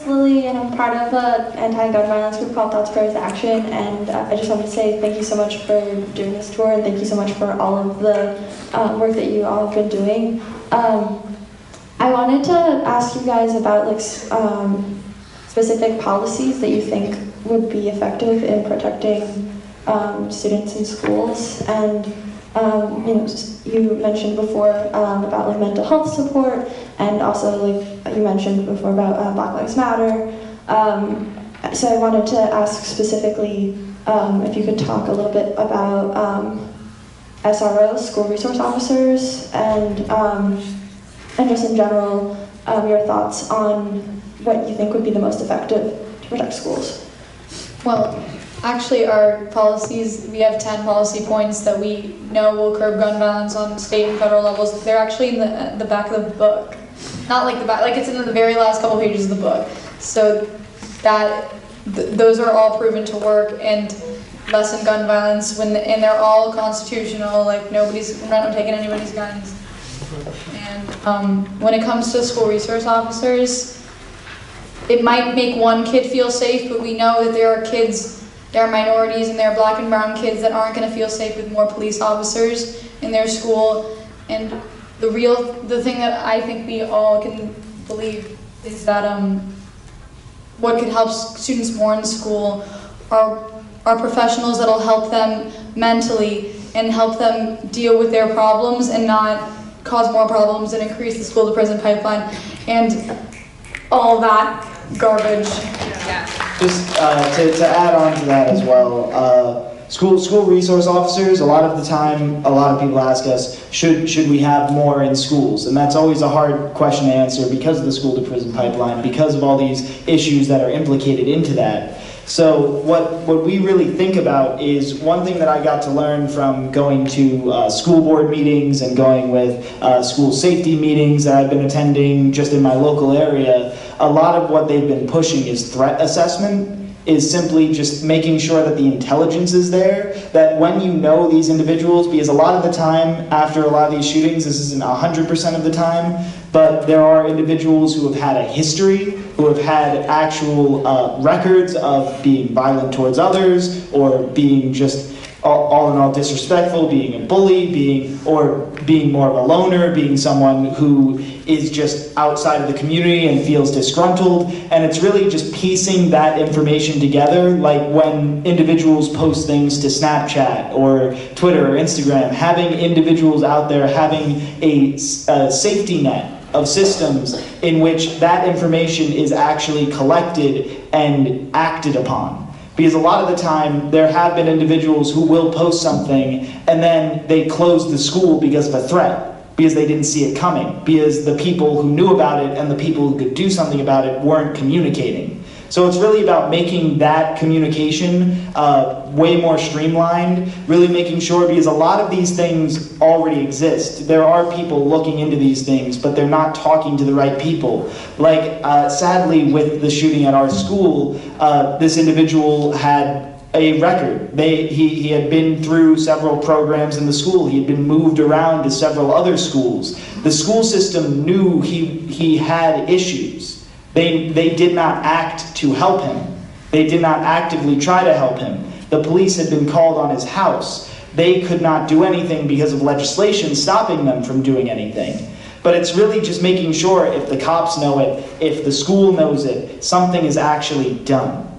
is Lily, and I'm part of an anti-gun violence group called Thoughts, Prayers, Action, and I just wanted to say thank you so much for doing this tour, and thank you so much for all of the work that you all have been doing. I wanted to ask you guys about like specific policies that you think would be effective in protecting students in schools, and you mentioned before about like mental health support, and also like you mentioned before about Black Lives Matter. So I wanted to ask specifically if you could talk a little bit about SROs, school resource officers, and just in general your thoughts on what you think would be the most effective to protect schools. Well, actually, our policies, we have 10 policy points that we know will curb gun violence on state and federal levels. They're actually in the back of the book. Not like the back, like it's in the very last couple pages of the book. So those are all proven to work and lessen gun violence, and they're all constitutional, like we're not taking anybody's guns. And when it comes to school resource officers, it might make one kid feel safe, but we know that there are minorities and there are Black and brown kids that aren't going to feel safe with more police officers in their school. And the thing that I think we all can believe is that what could help students more in school are professionals that'll help them mentally and help them deal with their problems and not cause more problems and increase the school to prison pipeline and all that garbage. Yeah. Just to add on to that as well, school resource officers, a lot of the time, a lot of people ask us, should we have more in schools? And that's always a hard question to answer because of the school to prison pipeline, because of all these issues that are implicated into that. So what we really think about is one thing that I got to learn from going to school board meetings and going with school safety meetings that I've been attending just in my local area. A lot of what they've been pushing is threat assessment, is simply just making sure that the intelligence is there, that when you know these individuals, because a lot of the time after a lot of these shootings, this isn't 100% of the time, but there are individuals who have had a history, who have had actual records of being violent towards others, or being just all in all disrespectful, being a bully, being more of a loner, being someone who is just outside of the community and feels disgruntled. And it's really just piecing that information together, like when individuals post things to Snapchat or Twitter or Instagram, having individuals out there having a safety net of systems in which that information is actually collected and acted upon. Because a lot of the time, there have been individuals who will post something and then they close the school because of a threat, because they didn't see it coming, because the people who knew about it and the people who could do something about it weren't communicating. So it's really about making that communication way more streamlined, really making sure, because a lot of these things already exist. There are people looking into these things, but they're not talking to the right people. Like, sadly, with the shooting at our school, this individual had a record. He had been through several programs in the school. He had been moved around to several other schools. The school system knew he had issues. They did not act to help him. They did not actively try to help him. The police had been called on his house. They could not do anything because of legislation stopping them from doing anything. But it's really just making sure if the cops know it, if the school knows it, something is actually done.